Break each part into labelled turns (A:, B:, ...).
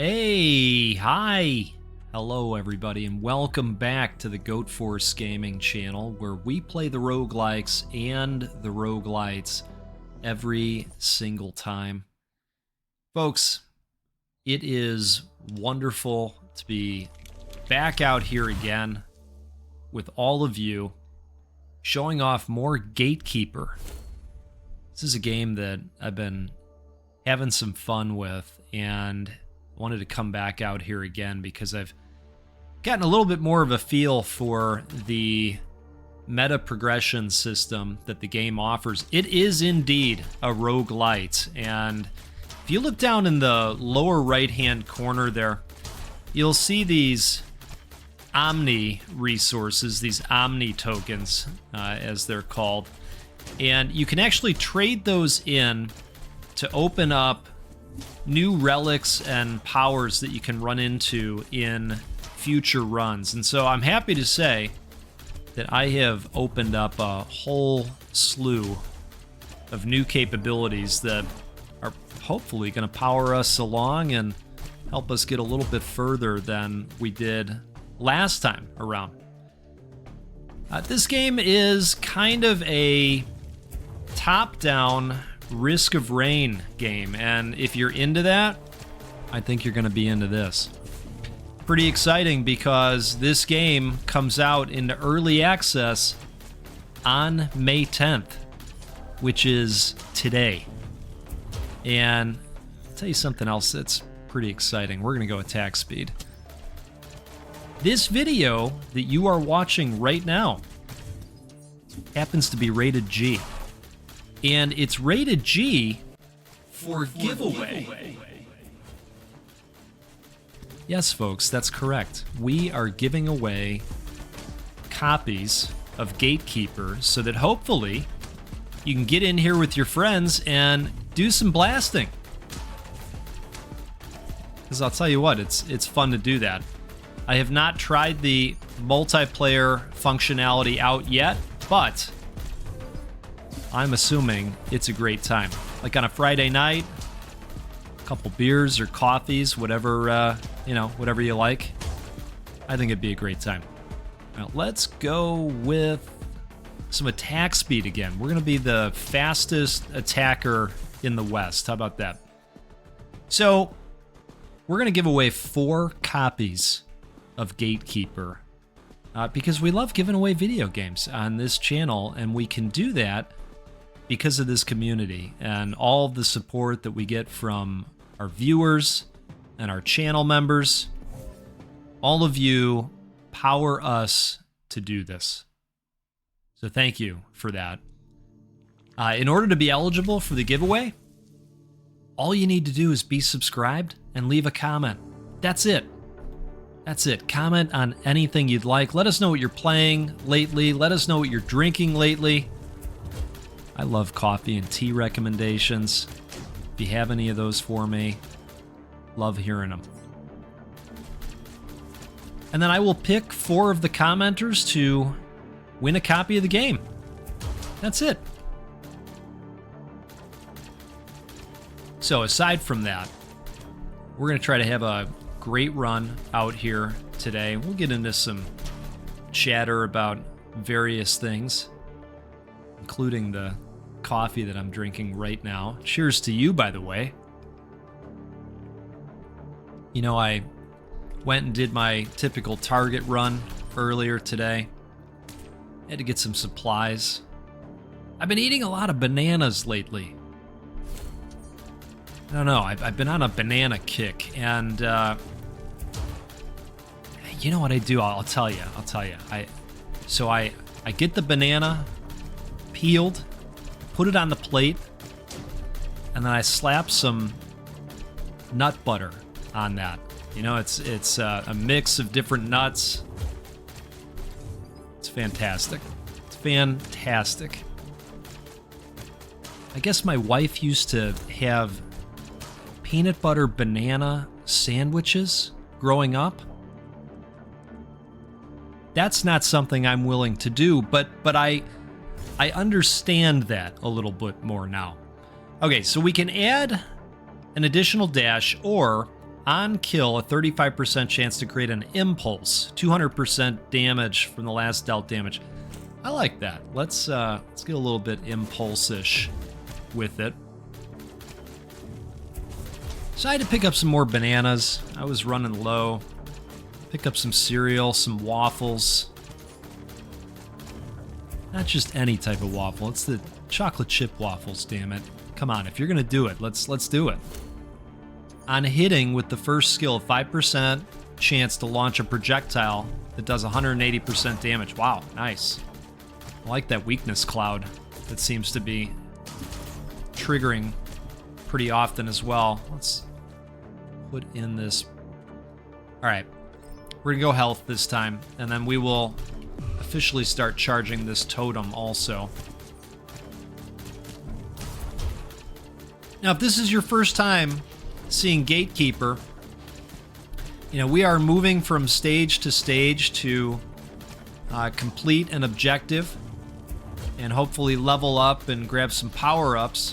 A: Hey, hi. Hello, everybody, and welcome back to the Goat Force Gaming channel, where we play the roguelikes and the roguelites every single time. Folks, it is wonderful to be back out here again with all of you, showing off more Gatekeeper. This is a game that I've been having some fun with, and wanted to come back out here again because I've gotten a little bit more of a feel for the meta progression system that the game offers. It is indeed a roguelite, and if you look down in the lower right-hand corner there, you'll see these Omni resources, these Omni tokens, as they're called, and you can actually trade those in to open up new relics and powers that you can run into in future runs. And so I'm happy to say that I have opened up a whole slew of new capabilities that are hopefully going to power us along and help us get a little bit further than we did last time around. This game is kind of a top-down Risk of Rain game, and if you're into that, I think you're going to be into this. Pretty exciting because this game comes out into early access on May 10th, which is today. And I'll tell you something else that's pretty exciting. We're going to go attack speed. This video that you are watching right now happens to be rated G. And it's rated G for giveaway. Yes, folks, that's correct. We are giving away copies of Gatekeeper so that hopefully you can get in here with your friends and do some blasting. Because I'll tell you what, it's fun to do that. I have not tried the multiplayer functionality out yet, but I'm assuming it's a great time. Like on a Friday night, a couple beers or coffees, whatever, whatever you like. I think it'd be a great time. Now, let's go with some attack speed again. We're going to be the fastest attacker in the West. How about that? So, we're going to give away 4 copies of Gatekeeper because we love giving away video games on this channel, and we can do that because of this community and all of the support that we get from our viewers and our channel members. All of you power us to do this. So thank you for that. In order to be eligible for the giveaway, all you need to do is be subscribed and leave a comment. That's it. That's it. Comment on anything you'd like. Let us know what you're playing lately. Let us know what you're drinking lately. I love coffee and tea recommendations. If you have any of those for me, love hearing them. And then I will pick 4 of the commenters to win a copy of the game. That's it. So aside from that, we're going to try to have a great run out here today. We'll get into some chatter about various things, including the coffee that I'm drinking right now. Cheers to you, by the way. You know, I went and did my typical Target run earlier today. Had to get some supplies. I've been eating a lot of bananas lately. I don't know, I've been on a banana kick, and you know what I do? I'll tell you. I get the banana peeled, put it on the plate, and then I slap some nut butter on that. You know, it's a mix of different nuts. It's fantastic. It's fantastic. I guess my wife used to have peanut butter banana sandwiches growing up. That's not something I'm willing to do, but I understand that a little bit more now. Okay, so we can add an additional dash, or On kill, a 35% chance to create an impulse. 200% damage from the last dealt damage. I like that. Let's get a little bit impulse-ish with it. So I had to pick up some more bananas. I was running low. Pick up some cereal, some waffles. Not just any type of waffle. It's the chocolate chip waffles, damn it. Come on, if you're gonna do it, let's do it. On hitting with the first skill, 5% chance to launch a projectile that does 180% damage. Wow, nice. I like that weakness cloud that seems to be triggering pretty often as well. Let's put in this. All right, we're gonna go health this time, and then we will officially start charging this totem also. Now, if this is your first time seeing Gatekeeper, you know, we are moving from stage to stage to complete an objective and hopefully level up and grab some power-ups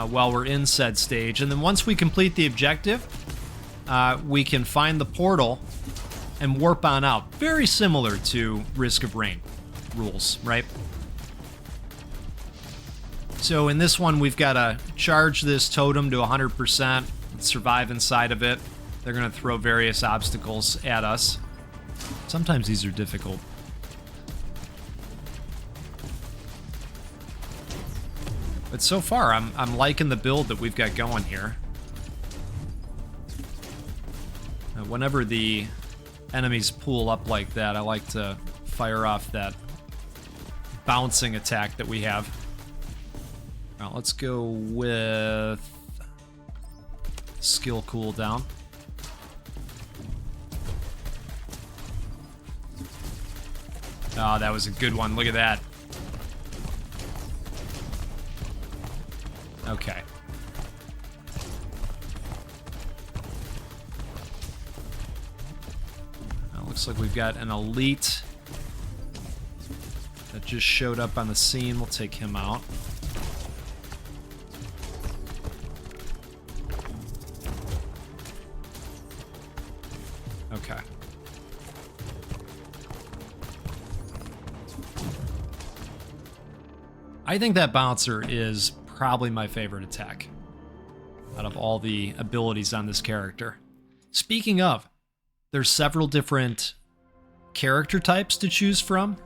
A: while we're in said stage. And then once we complete the objective, we can find the portal and warp on out. Very similar to Risk of Rain rules, right? So in this one, we've got to charge this totem to 100%, survive inside of it. They're going to throw various obstacles at us. Sometimes these are difficult. But so far, I'm liking the build that we've got going here. Whenever the enemies pool up like that, I like to fire off that bouncing attack that we have. Now, let's go with skill cooldown. Oh, that was a good one. Look at that. Okay. Now, looks like we've got an elite that just showed up on the scene. We'll take him out. Okay. I think that bouncer is probably my favorite attack out of all the abilities on this character. Speaking of, there's several different character types to choose from.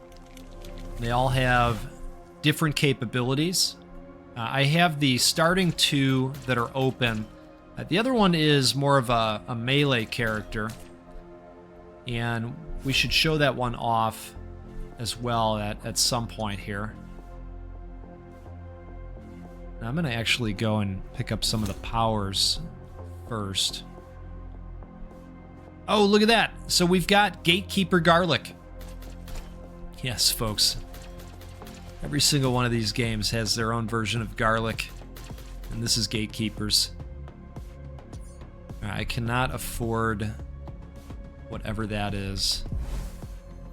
A: They all have different capabilities. I have the starting two that are open. The other one is more of a melee character. And we should show that one off as well at some point here. Now I'm going to actually go and pick up some of the powers first. Oh, look at that. So we've got Gatekeeper Garlic. Yes, folks. Every single one of these games has their own version of garlic. And this is Gatekeeper's. I cannot afford whatever that is.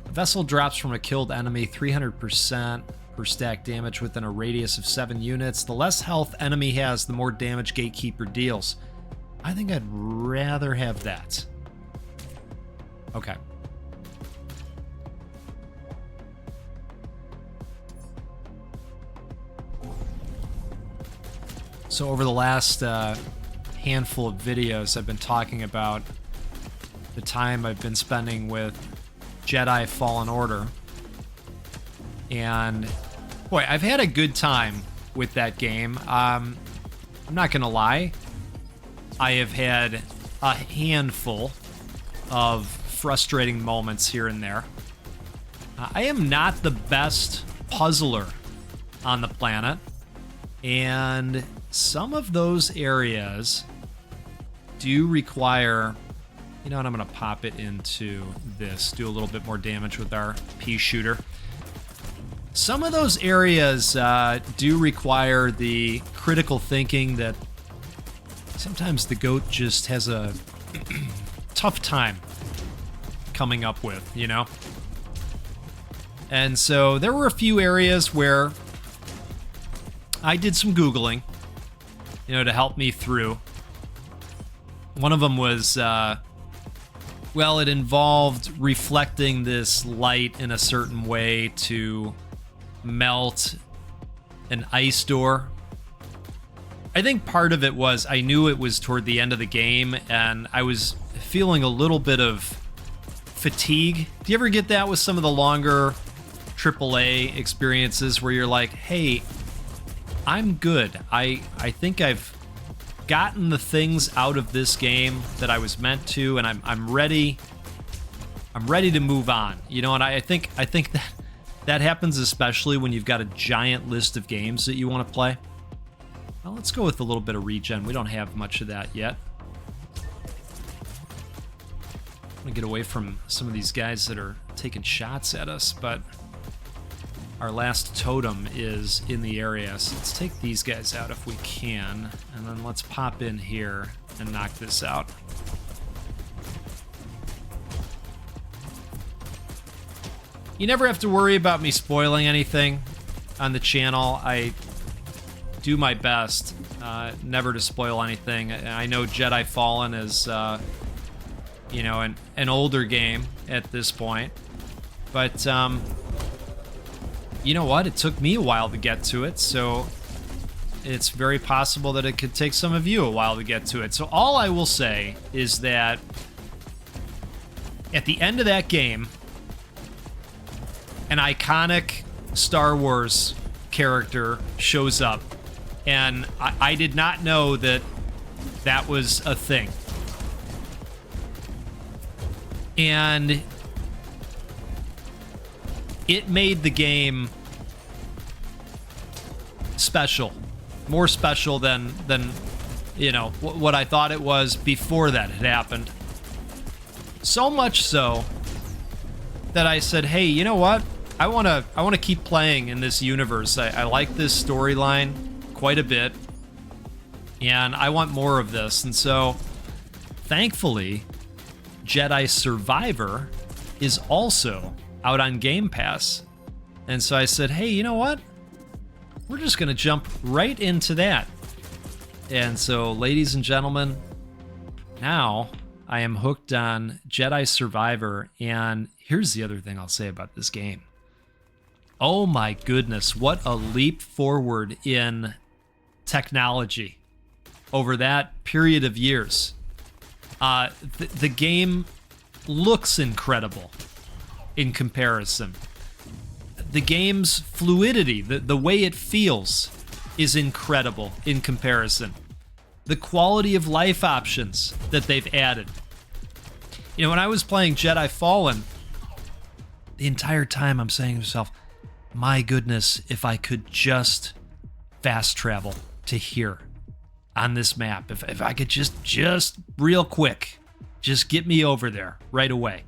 A: The vessel drops from a killed enemy 300% per stack damage within a radius of 7 units. The less health enemy has, the more damage Gatekeeper deals. I think I'd rather have that. Okay. So over the last handful of videos, I've been talking about the time I've been spending with Jedi Fallen Order. And boy, I've had a good time with that game. I'm not gonna lie. I have had a handful of frustrating moments here and there. I am not the best puzzler on the planet, and some of those areas do require, you know what, I'm gonna pop it into this, do a little bit more damage with our pea shooter. Some of those areas do require the critical thinking that sometimes the goat just has a tough time coming up with, you know? And so there were a few areas where I did some Googling, you know, to help me through. One of them was, well, it involved reflecting this light in a certain way to melt an ice door. I think part of it was I knew it was toward the end of the game, and I was feeling a little bit of fatigue. Do you ever get that with some of the longer AAA experiences where you're like, hey, I'm good. I think I've gotten the things out of this game that I was meant to, and I'm ready. I'm ready to move on. You know, and I think that happens especially when you've got a giant list of games that you want to play. Well, let's go with a little bit of regen. We don't have much of that yet. I'm gonna get away from some of these guys that are taking shots at us, but our last totem is in the area, so let's take these guys out if we can, and then let's pop in here and knock this out. You never have to worry about me spoiling anything on the channel. I do my best never to spoil anything. I know Jedi Fallen is, you know, an older game at this point, but you know what? It took me a while to get to it, so it's very possible that it could take some of you a while to get to it. So all I will say is that at the end of that game, an iconic Star Wars character shows up, and I did not know that that was a thing. And it made the game special, more special than you know what I thought it was before that had happened. So much so that I said, "Hey, you know what? I want to keep playing in this universe. I like this storyline quite a bit, and I want more of this." And so, thankfully, Jedi Survivor is also out on Game Pass. And so I said, hey, you know what? We're just going to jump right into that. And so, ladies and gentlemen, now I am hooked on Jedi Survivor. And here's the other thing I'll say about this game. Oh my goodness, what a leap forward in technology over that period of years. The game looks incredible in comparison. The game's fluidity, the way it feels, is incredible in comparison. The quality of life options that they've added. You know, when I was playing Jedi Fallen, the entire time I'm saying to myself, my goodness, if I could just fast travel to here on this map. If I could just real quick, just get me over there right away.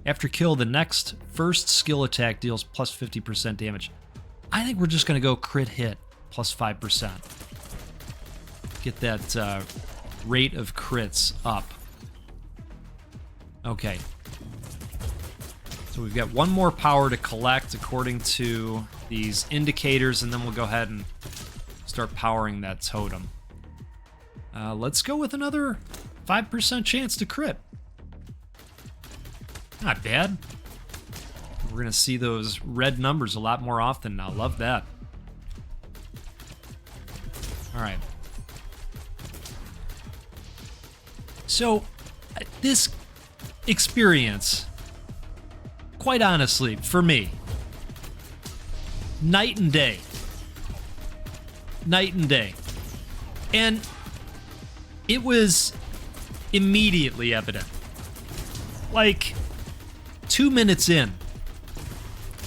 A: After kill, the next first skill attack deals plus 50% damage. I think we're just going to go crit hit plus 5%. Get that rate of crits up. Okay. So we've got one more power to collect according to these indicators, and then we'll go ahead and start powering that totem. Let's go with another 5% chance to crit. Not bad. We're going to see those red numbers a lot more often now. Love that. All right. So, this experience, quite honestly, for me, night and day. Night and day. And it was immediately evident. Like, 2 minutes in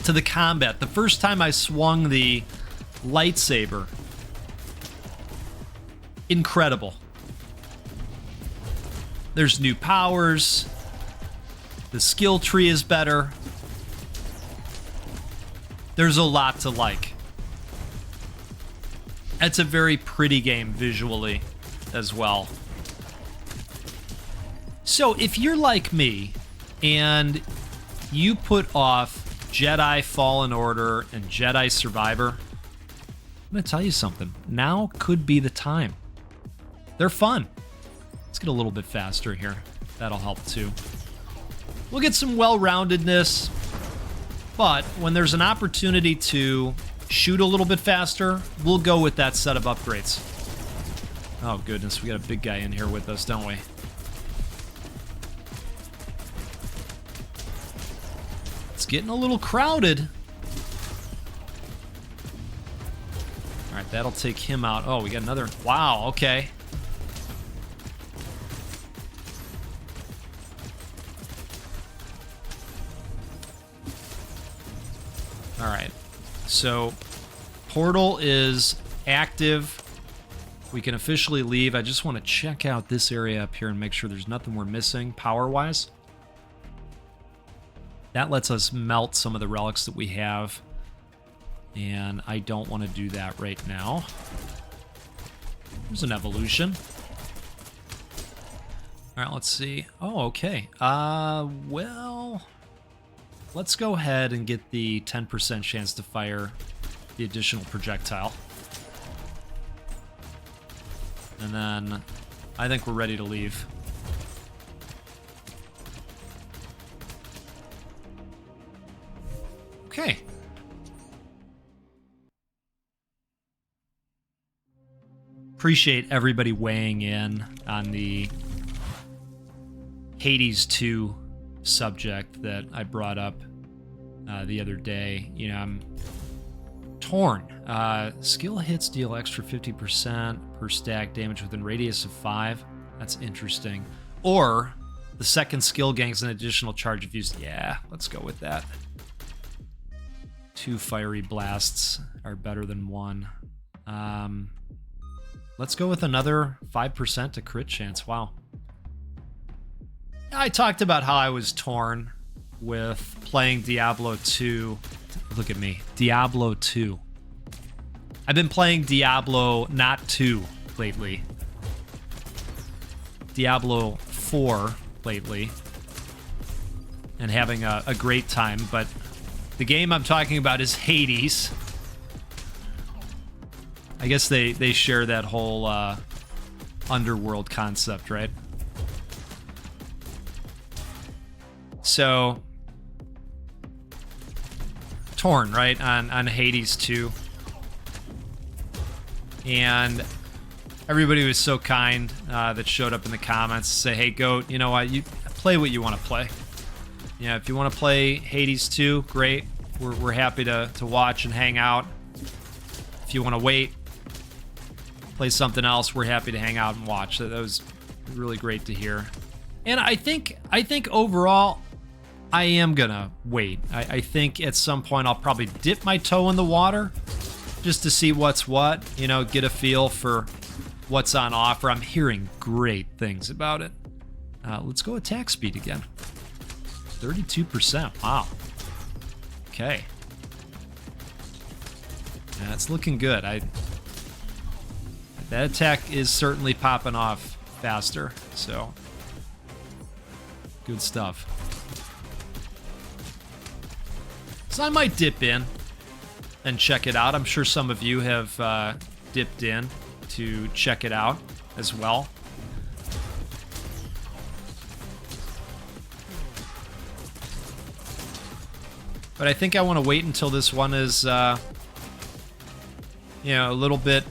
A: to the combat, the first time I swung the lightsaber, incredible. There's new powers. The skill tree is better. There's a lot to like. It's a very pretty game visually as well. So if you're like me and you put off Jedi Fallen Order and Jedi Survivor, I'm going to tell you something. Now could be the time. They're fun. Let's get a little bit faster here. That'll help too. We'll get some well-roundedness, but when there's an opportunity to shoot a little bit faster, we'll go with that set of upgrades. Oh goodness, we got a big guy in here with us, don't we? It's getting a little crowded. All right, that'll take him out. Oh, we got another. Wow, okay. All right, so portal is active. We can officially leave. I just want to check out this area up here and make sure there's nothing we're missing power-wise. That lets us melt some of the relics that we have, and I don't want to do that right now. There's an evolution. All right, let's see. Oh, okay. Well, let's go ahead and get the 10% chance to fire the additional projectile. And then I think we're ready to leave. Okay. Appreciate everybody weighing in on the Hades 2 subject that I brought up the other day. You know, I'm torn. Skill hits deal extra 50% per stack damage within radius of 5. That's interesting. Or the second skill gains an additional charge if used. Yeah, let's go with that. 2 fiery blasts are better than 1. Let's go with another 5% to crit chance. Wow. I talked about how I was torn with playing Diablo 2. Look at me. Diablo 2. I've been playing Diablo, not 2, lately. Diablo 4 lately. And having a great time, but the game I'm talking about is Hades. I guess they share that whole underworld concept, right? So, torn, right, on Hades 2. And everybody was so kind that showed up in the comments to say, hey, Goat, you know what, you play what you want to play. Yeah, if you want to play Hades 2, great. We're happy to watch and hang out. If you want to wait, play something else, we're happy to hang out and watch. That was really great to hear. And I think overall, I am gonna wait. I think at some point I'll probably dip my toe in the water just to see what's what, you know, get a feel for what's on offer. I'm hearing great things about it. Let's go attack speed again. 32%, wow. Okay. That's looking good. That attack is certainly popping off faster, so good stuff. So I might dip in and check it out. I'm sure some of you have dipped in to check it out as well. But I think I want to wait until this one is, you know, a little bit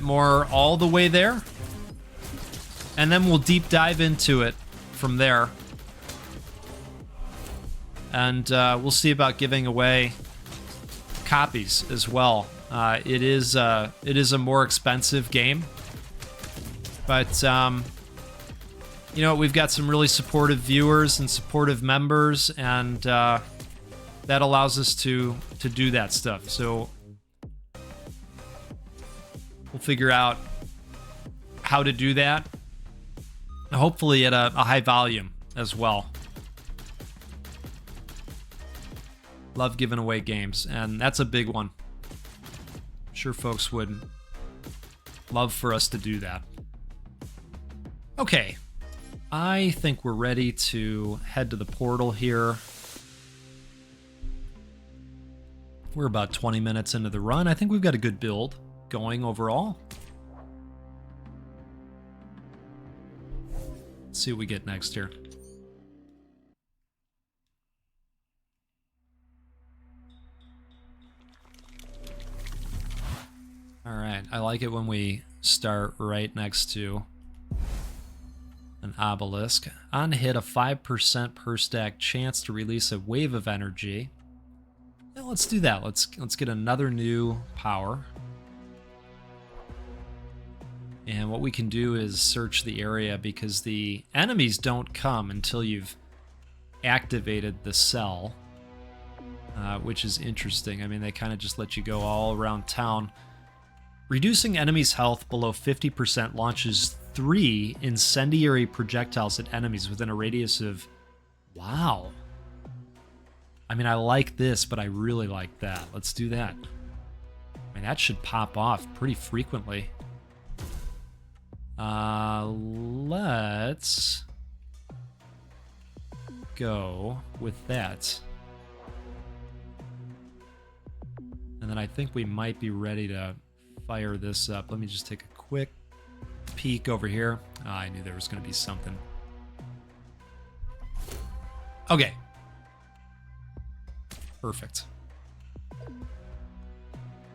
A: more all the way there. And then we'll deep dive into it from there. And we'll see about giving away copies as well. It is a more expensive game. But, you know, we've got some really supportive viewers and supportive members, and that allows us to do that stuff. So we'll figure out how to do that. Hopefully at a high volume as well. Love giving away games, and that's a big one. I'm sure folks would love for us to do that. Okay, I think we're ready to head to the portal here. We're about 20 minutes into the run. I think we've got a good build going overall. Let's see what we get next here. Alright, I like it when we start right next to an obelisk. On hit, a 5% per stack chance to release a wave of energy. Yeah, let's do that. Let's get another new power. And what we can do is search the area because the enemies don't come until you've activated the cell, which is interesting. I mean, they kind of just let you go all around town. Reducing enemies' health below 50% launches 3 incendiary projectiles at enemies within a radius of... Wow. I mean, I like this, but I really like that. Let's do that. I mean, that should pop off pretty frequently. Let's go with that. And then I think we might be ready to fire this up. Let me just take a quick peek over here. Oh, I knew there was going to be something. Okay. Perfect.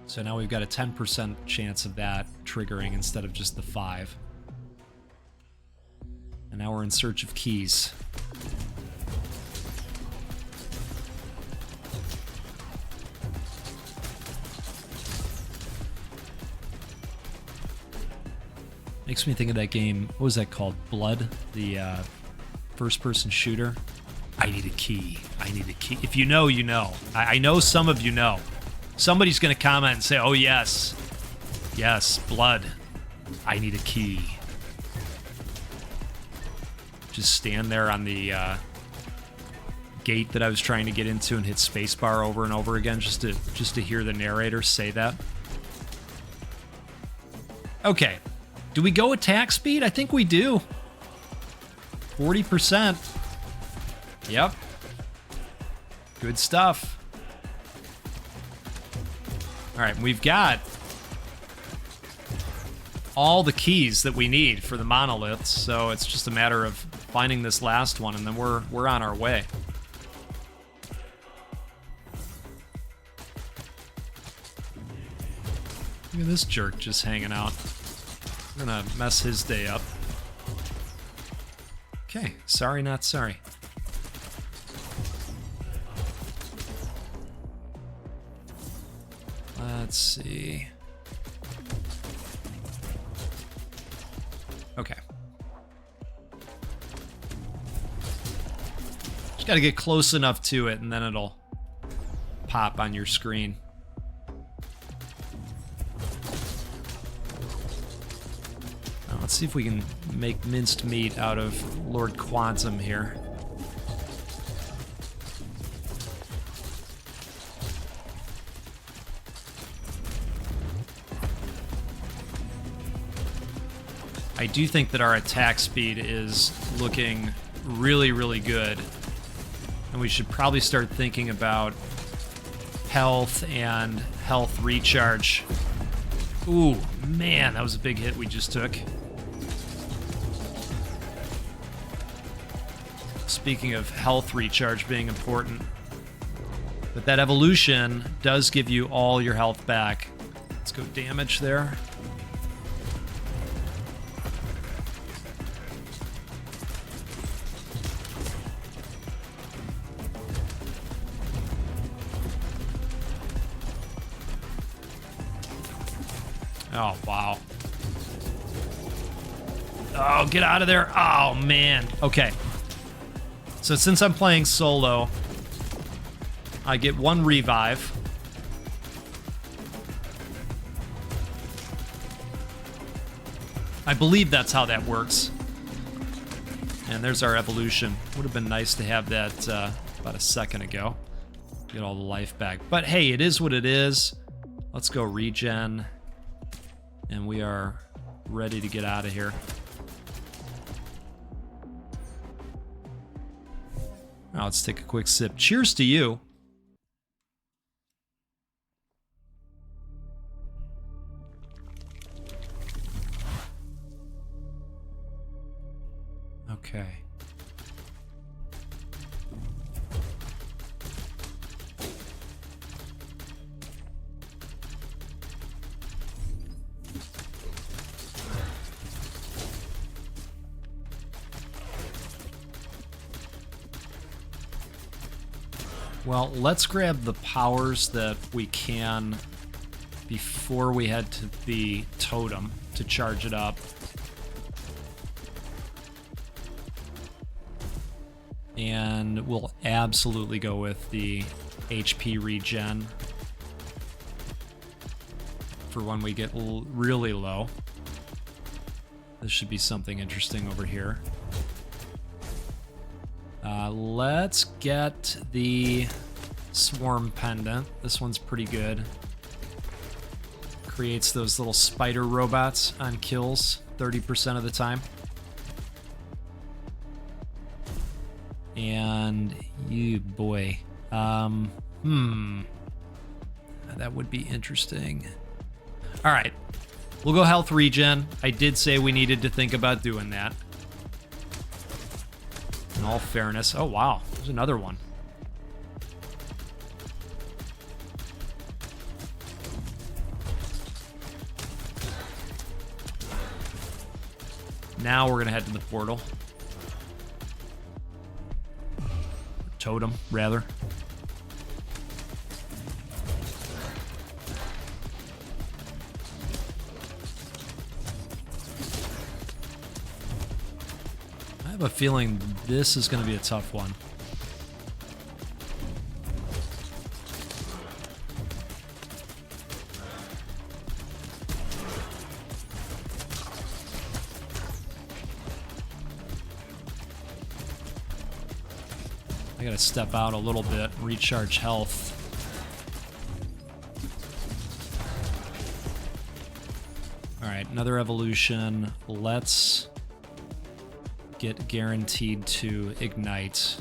A: So now we've got a 10% chance of that triggering instead of just the 5. And now we're in search of keys. Makes me think of that game, what was that called? Blood? The first-person shooter? I need a key. I need a key. If you know, you know. I know some of you know. Somebody's going to comment and say, oh, yes. Yes, Blood. I need a key. Just stand there on the gate that I was trying to get into and hit spacebar over and over again just to hear the narrator say that. Okay. Do we go attack speed? I think we do. 40%. Yep. Good stuff. All right, we've got all the keys that we need for the monoliths, so it's just a matter of finding this last one, and then we're on our way. Look at this jerk just hanging out. I'm gonna mess his day up. Okay, sorry, not sorry. Let's see. Okay. Just gotta get close enough to it, and then it'll pop on your screen. Let's see if we can make minced meat out of Lord Quantum here. I do think that our attack speed is looking really, really good. And we should probably start thinking about health and health recharge. Ooh, man, that was a big hit we just took. Speaking of health recharge being important. But that evolution does give you all your health back. Let's go damage there. Oh, wow. Oh, get out of there. Oh, man. Okay. So since I'm playing solo, I get 1 revive. I believe that's how that works. And there's our evolution. Would have been nice to have that about a second ago. Get all the life back. But hey, it is what it is. Let's go regen. And we are ready to get out of here. Now let's take a quick sip. Cheers to you. Okay. Well, let's grab the powers that we can before we head to the totem to charge it up. And we'll absolutely go with the HP regen for when we get really low. This should be something interesting over here. Let's get the Swarm Pendant. This one's pretty good. Creates those little spider robots on kills 30% of the time. And you boy. That would be interesting. All right. We'll go health regen. I did say we needed to think about doing that. In all fairness. Oh, wow. There's another one. Now we're going to head to the portal. Totem, rather. I have a feeling this is going to be a tough one. I gotta step out a little bit, recharge health. Alright, another evolution. Let's get guaranteed to ignite.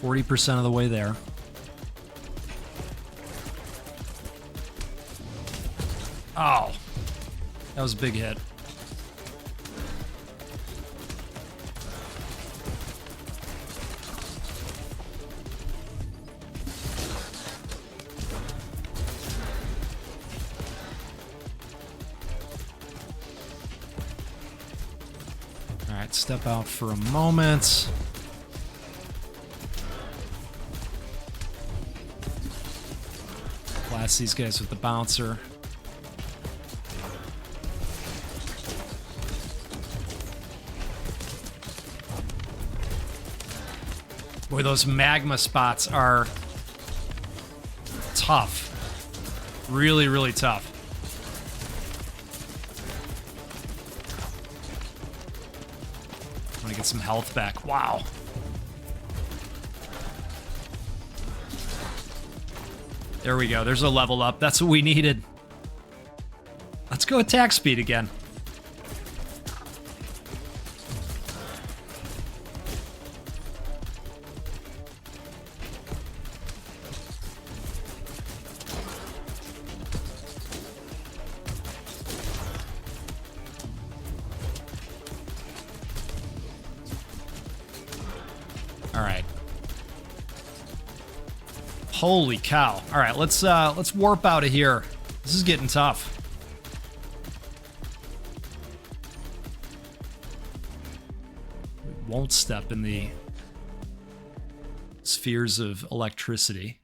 A: 40% of the way there. Oh, that was a big hit. Step out for a moment. Blast these guys with the bouncer. Boy, those magma spots are tough. Really, really tough. Get some health back. Wow. There we go. There's a level up. That's what we needed. Let's go attack speed again. Holy cow. All right, let's warp out of here. This is getting tough. We won't step in the spheres of electricity.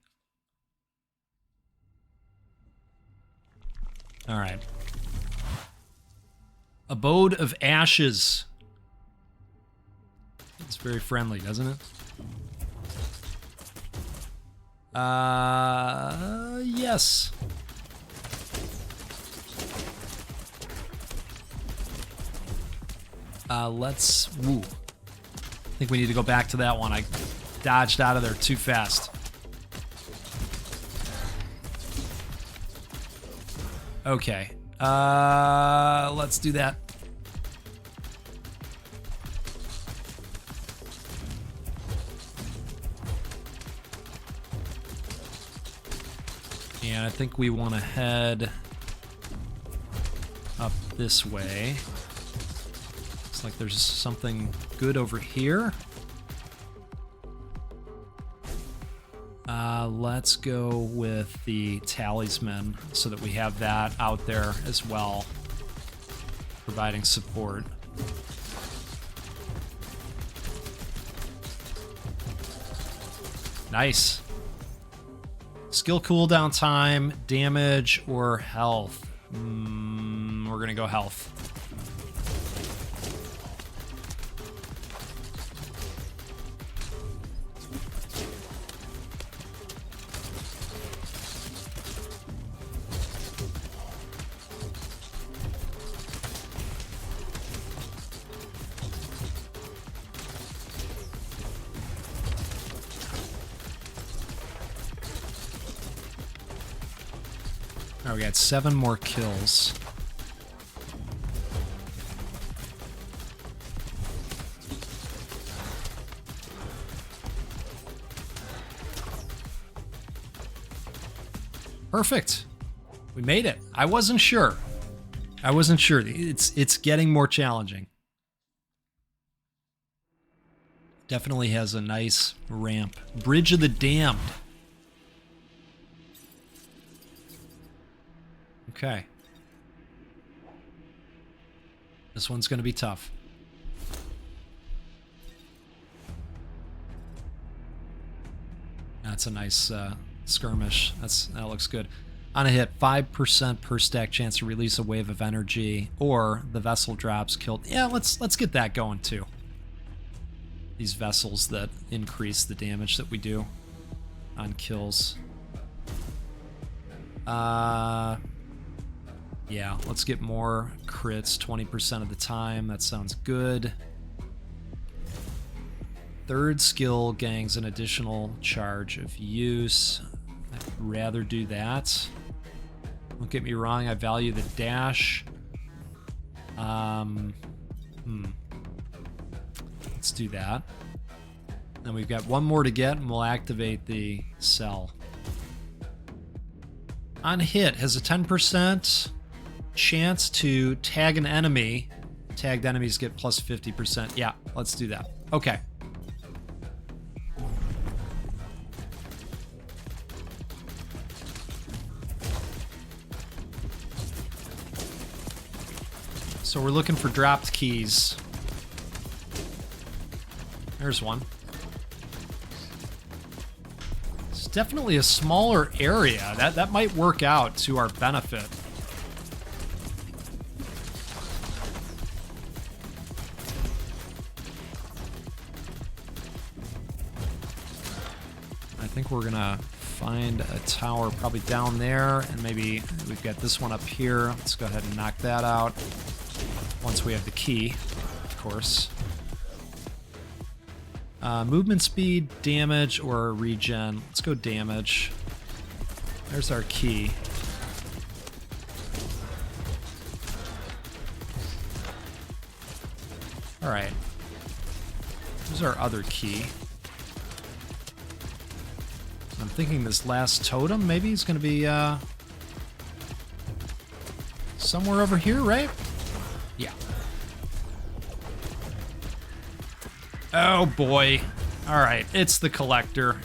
A: All right. Abode of Ashes. It's very friendly, doesn't it? Yes. Woo. I think we need to go back to that one. I dodged out of there too fast. Okay. Let's do that. And I think we want to head up this way. Looks like there's something good over here. Let's go with the talisman so that we have that out there as well, providing support. Nice. Skill cooldown time, damage, or health. We're gonna go health. All right, we got 7 more kills. Perfect. We made it. I wasn't sure. It's getting more challenging. Definitely has a nice ramp. Bridge of the Damned. Okay. This one's going to be tough. That's a nice skirmish. That looks good. On a hit, 5% per stack chance to release a wave of energy, or the vessel drops killed. Yeah, let's get that going too. These vessels that increase the damage that we do on kills. Yeah, let's get more crits 20% of the time. That sounds good. Third skill gangs an additional charge of use. I'd rather do that. Don't get me wrong, I value the dash. Let's do that. Then we've got one more to get, and we'll activate the cell. On hit, has a 10% chance to tag an enemy. Tagged enemies get plus 50%. Yeah, let's do that. Okay. So we're looking for dropped keys. There's one. It's definitely a smaller area. That might work out to our benefit. I think we're gonna find a tower probably down there, and maybe we've got this one up here. Let's go ahead and knock that out once we have the key, of course. Movement speed, damage, or regen. Let's go damage. There's our key. All right. There's our other key. I'm thinking this last totem maybe is going to be somewhere over here, right? Yeah. Oh boy. All right, it's the collector.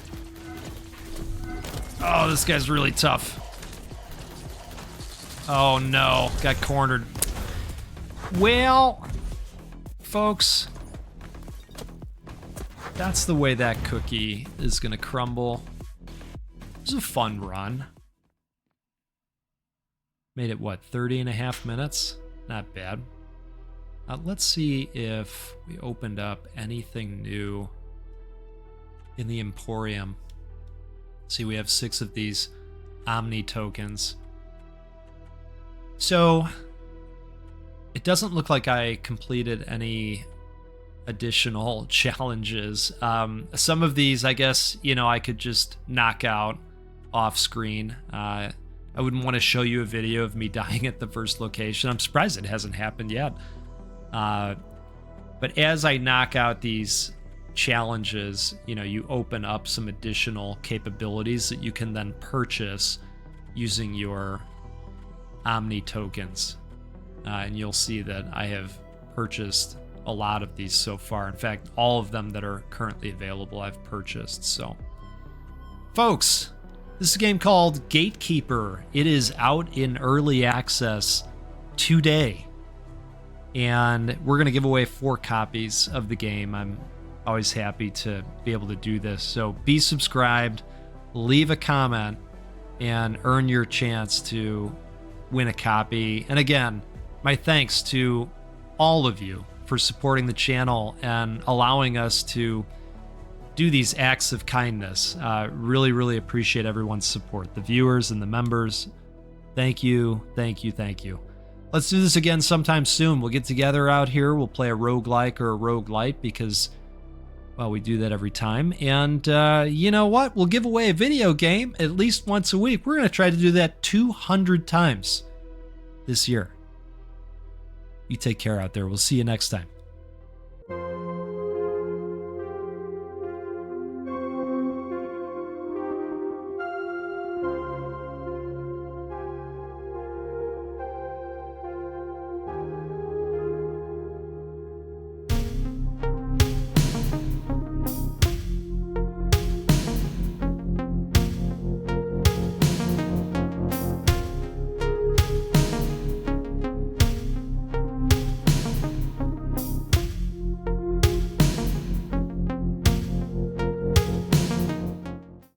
A: Oh, this guy's really tough. Oh no, got cornered. Well, folks, that's the way that cookie is gonna crumble. It was a fun run. Made it, what, 30.5 minutes? Not bad. Let's see if we opened up anything new in the Emporium. See, we have 6 of these Omni tokens. So, it doesn't look like I completed any additional challenges. Some of these, I guess, I could just knock out off screen. I wouldn't want to show you a video of me dying at the first location. I'm surprised it hasn't happened yet. But as I knock out these challenges, you open up some additional capabilities that you can then purchase using your Omni tokens. And you'll see that I have purchased a lot of these so far. In fact, all of them that are currently available I've purchased. So, folks, this is a game called Gatekeeper. It is out in early access today. And we're going to give away 4 copies of the game. I'm Always happy to be able to do this. So be subscribed, leave a comment, and earn your chance to win a copy. And again, my thanks to all of you for supporting the channel and allowing us to do these acts of kindness. Really, really appreciate everyone's support, the viewers and the members. Thank you, thank you, thank you. Let's do this again sometime soon. We'll get together out here. We'll play a roguelike or a roguelite because, well, we do that every time. And you know what? We'll give away a video game at least once a week. We're going to try to do that 200 times this year. You take care out there. We'll see you next time.